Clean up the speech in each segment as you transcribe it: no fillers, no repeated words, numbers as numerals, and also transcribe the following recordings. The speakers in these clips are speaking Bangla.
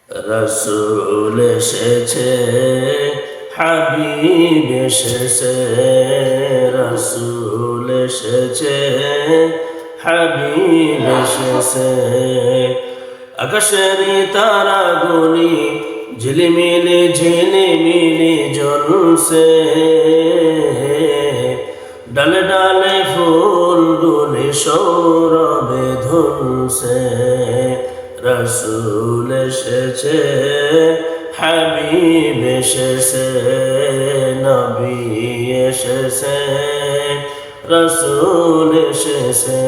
রসুল এসেছে, হাবিব এসেছে, রসুল এসেছে, হাবিব এসেছে। আকাশের তারাগুলি ঝিলিমিলি ঝিলিমিলি জ্বলছে, ডালে ডালে ফুলগুলি সৌরভে ধুলছে। রসুল এসেছে, হাবিব এসেছে, নবী এসেছে, রসুল এসেছে।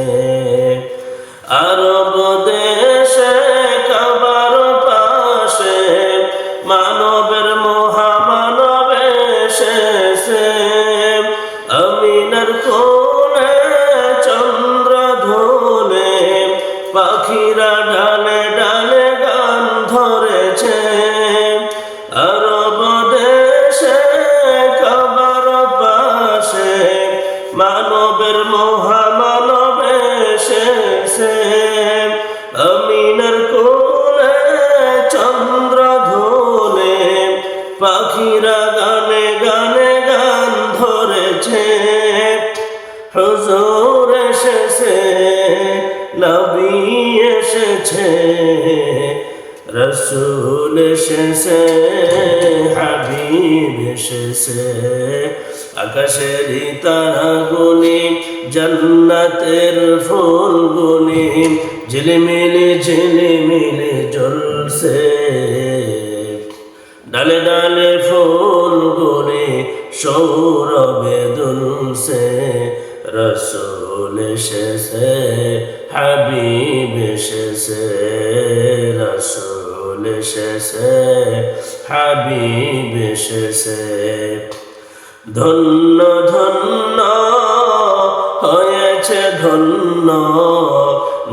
আরব দেশে কাবার পাশে মানবের মহামানব এসেছে। আমিনার কোলে চন্দ্র ধুলে পাখিরা ডালে ডালে গান ধরেছে। আরব দেশে কাবার পাশে মানবের মহামানব এসেছে। আমিনার কোলে চন্দ্র ধুলে পাখিরা গানে গানে গান ধরেছে। হুজুর এসেছে, নবী এসেছে, রসুল এসেছে, হাবিব এসেছে। আকাশের তারাগুলি জান্নাতের ফুলগুলি ঝিলিমিলি ঝিলিমিলি জ্বলছে, ডালে ডালে ফুলগুলি সৌরভে দুলছে। রসুল এসেছে, হাবিব এসেছে, রসুল এসেছে, হাবিব এসেছে। ধন্য ধন্য হয়েছে ধন্য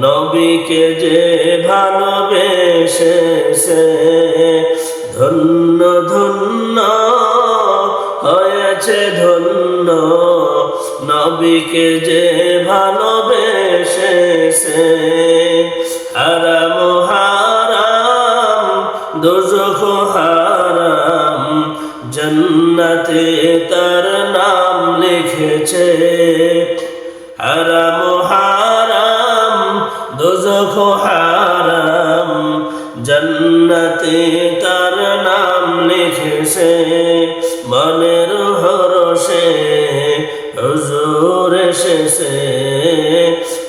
নবীকে যে ভালোবেসেছে। ধন্য ধন্য হয়েছে ধন্য নবীকে যে ভালোবেসেছে। হারাম হারাম দোজখ হারাম জান্নাতে তার নাম লিখেছে। হারাম হারাম দোজখ হারাম জান্নাতে তার নাম লিখেছে। মনের হরষে হুজুর এসেছে,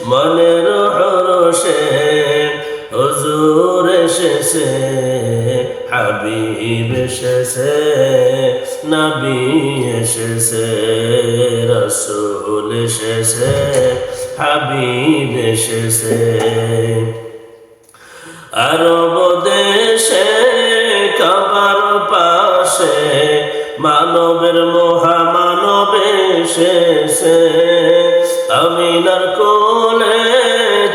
মনের হরষে হুজুর এসেছে, হাবিব এসেছে, নবী এসেছে, রসুল এসেছে, হাবিব এসেছে। আরব দেশে কাবার পাশে মানবের মহামানব এসেছে। আমিনার কোলে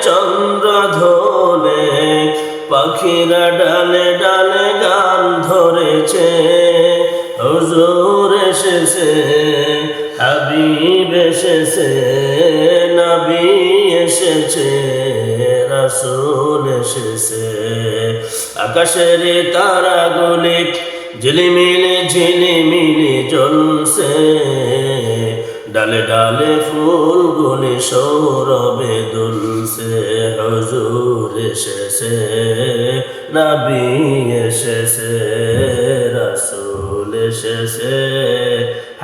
চন্দ্র ধোলে পাখিরা ডালে ডালে গান ধরেছে। হুজুর এসেছে, হাবিব এসেছে, নবী এসেছে, রসুল এসেছে। আকাশের তারাগুলি ঝিলিমিলি ঝিলিমিলি জ্বলছে, ডালে ডালে ফুলগুলি সৌরভে দুলছে। হুজুর এসেছে, নবী এসেছে, রসুল এসেছে,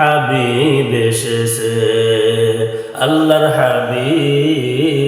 হাবিব এসেছে। আল্লাহর হাবিব